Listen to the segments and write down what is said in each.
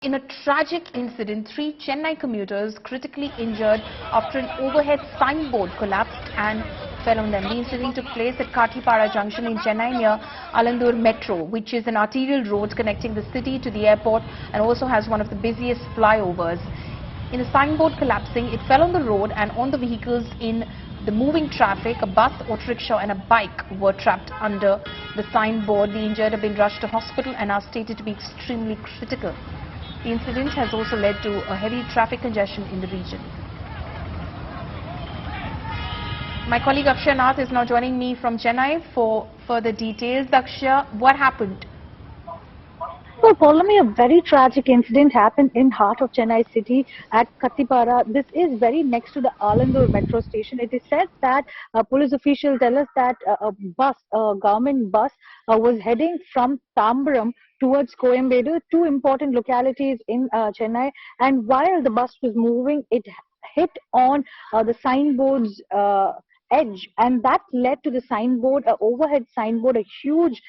In a tragic incident, 3 Chennai commuters critically injured after an overhead signboard collapsed and fell on them. The incident took place at Kathipara Junction in Chennai near Alandur Metro, which is an arterial road connecting the city to the airport and also has one of the busiest flyovers. In a signboard collapsing, it fell on the road and on the vehicles in the moving traffic. A bus, auto rickshaw and a bike were trapped under the signboard. The injured have been rushed to hospital and are stated to be extremely critical. The incident has also led to a heavy traffic congestion in the region. My colleague Akshay Nath is now joining me from Chennai for further details. Akshay, what happened? So, Paulami, a very tragic incident happened in heart of Chennai city at Kathipara. This is very next to the Alandur Metro station. It is said that police officials tell us that a government bus was heading from Tambaram towards Coimbatore, two important localities in Chennai. And while the bus was moving, it hit on the signboard's edge, and that led to the signboard, an overhead signboard, a huge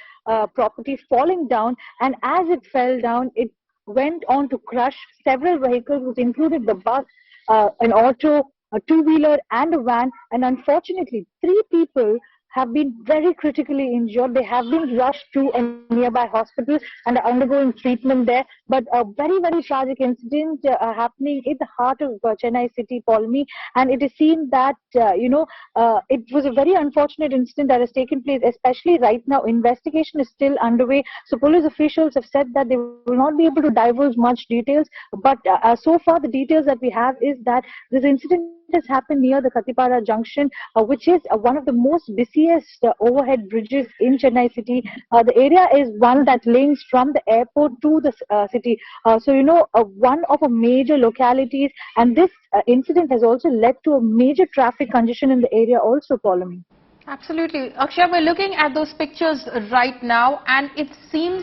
property falling down. And as it fell down, it went on to crush several vehicles, which included the bus, an auto, a two-wheeler and a van. And unfortunately, 3 people have been very critically injured. They have been rushed to a nearby hospital and are undergoing treatment there. But a very, very tragic incident happening in the heart of Chennai city, Paulami. And it is seen that, it was a very unfortunate incident that has taken place, especially right now. Investigation is still underway. So police officials have said that they will not be able to divulge much details. But so far, the details that we have is that this incident has happened near the Kathipara Junction, which is one of the most busiest overhead bridges in Chennai city. The area is one that links from the airport to the city. One of a major localities, and this incident has also led to a major traffic congestion in the area also, Paulami. Absolutely. Akshay, we're looking at those pictures right now and it seems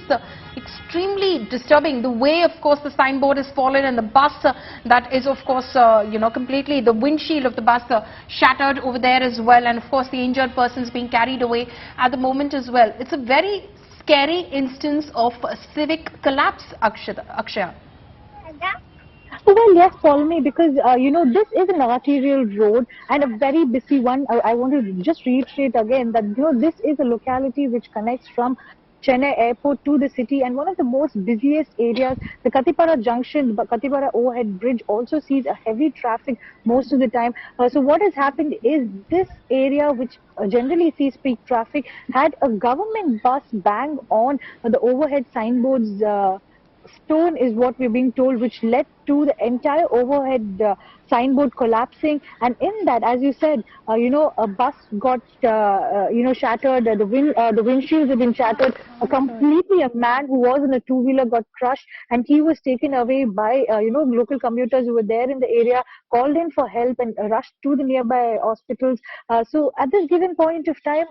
extremely disturbing. The way, of course, the signboard has fallen and the bus that is, of course, completely the windshield of the bus shattered over there as well. And, of course, the injured persons being carried away at the moment as well. It's a very scary instance of civic collapse, Akshay. Well, yes, Paulami, because, this is an arterial road and a very busy one. I want to just reiterate again that, this is a locality which connects from Chennai airport to the city and one of the most busiest areas. The Kathipara Junction, Kathipara overhead bridge also sees a heavy traffic most of the time. So what has happened is this area, which generally sees peak traffic, had a government bus bang on the overhead signboards. Stone is what we're being told, which led to the entire overhead signboard collapsing. And in that, as you said, a bus got shattered, the windshields have been shattered. Completely, a man who was in a two-wheeler got crushed and he was taken away by local commuters who were there in the area, called in for help and rushed to the nearby hospitals. So at this given point of time,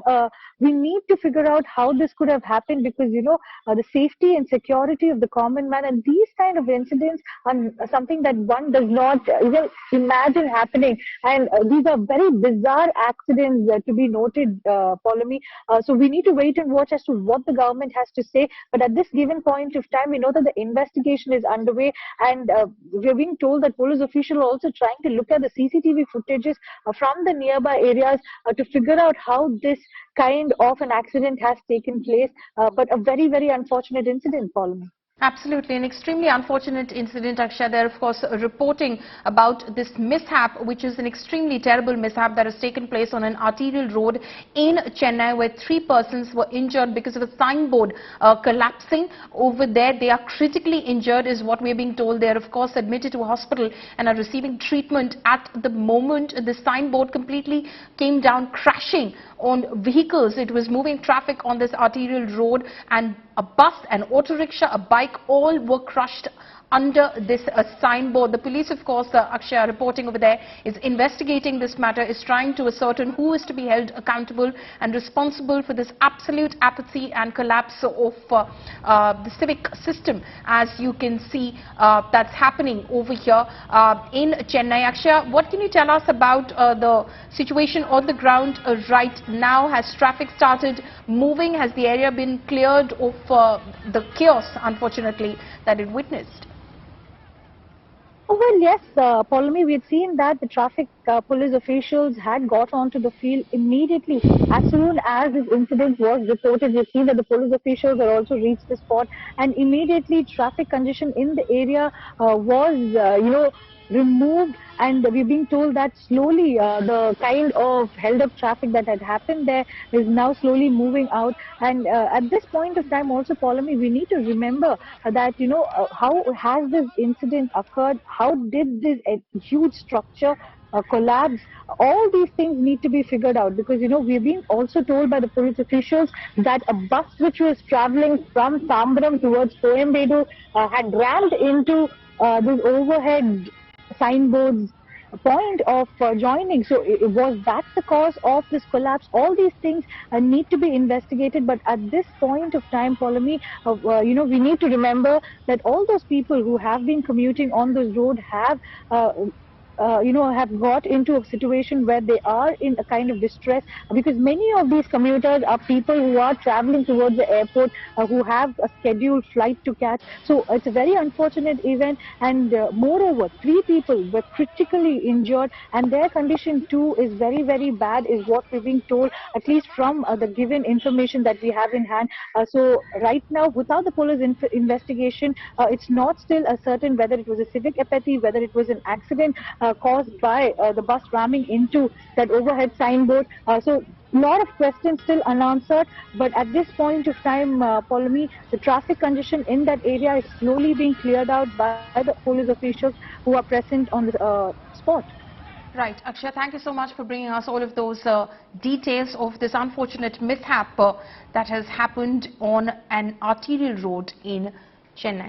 we need to figure out how this could have happened, because the safety and security of the common man, and these kind of incidents are something that one does not even imagine happening. And these are very bizarre accidents to be noted, Paulami. So we need to wait and watch as to what the government has to say. But at this given point of time, we know that the investigation is underway, and we're being told that police officials are also trying to look at the CCTV footages from the nearby areas to figure out how this kind of an accident has taken place. But a very, very unfortunate incident, Paulami. Absolutely, an extremely unfortunate incident, Akshay. They're, of course, reporting about this mishap, which is an extremely terrible mishap that has taken place on an arterial road in Chennai, where 3 persons were injured because of a signboard collapsing over there. They are critically injured, is what we're being told. They are, of course, admitted to a hospital and are receiving treatment at the moment. The signboard completely came down, crashing on vehicles. It was moving traffic on this arterial road, and a bus, an auto rickshaw, a bike, all were crushed under this signboard. The police, of course, Akshay, reporting over there, is investigating this matter, is trying to ascertain who is to be held accountable and responsible for this absolute apathy and collapse of the civic system, as you can see that's happening over here in Chennai. Akshay, what can you tell us about the situation on the ground right now? Has traffic started moving? Has the area been cleared of the chaos, unfortunately, that it witnessed? Well, yes, Pauline, we had seen that the traffic police officials had got onto the field immediately. As soon as this incident was reported, we've seen that the police officials had also reached the spot, and immediately traffic congestion in the area was, removed, and we're being told that slowly the kind of held up traffic that had happened there is now slowly moving out. And at this point of time also, Pauline, we need to remember that, how has this incident occurred? How did this huge structure collapse? All these things need to be figured out, because we've been also told by the police officials that a bus which was traveling from Tambaram towards Coimbatore had rammed into this overhead signboards point of joining. So was that the cause of this collapse? All these things need to be investigated, but at this point of time, Pauline, we need to remember that all those people who have been commuting on this road have have got into a situation where they are in a kind of distress, because many of these commuters are people who are traveling towards the airport, who have a scheduled flight to catch. So it's a very unfortunate event, and moreover, 3 people were critically injured, and their condition too is very, very bad, is what we're being told, at least from the given information that we have in hand. So right now, without the police investigation, it's not still certain whether it was a civic apathy, whether it was an accident caused by the bus ramming into that overhead signboard. So a lot of questions still unanswered, but at this point of time, Pauline, the traffic congestion in that area is slowly being cleared out by the police officials who are present on the spot. Right, Akshay, thank you so much for bringing us all of those details of this unfortunate mishap that has happened on an arterial road in Chennai.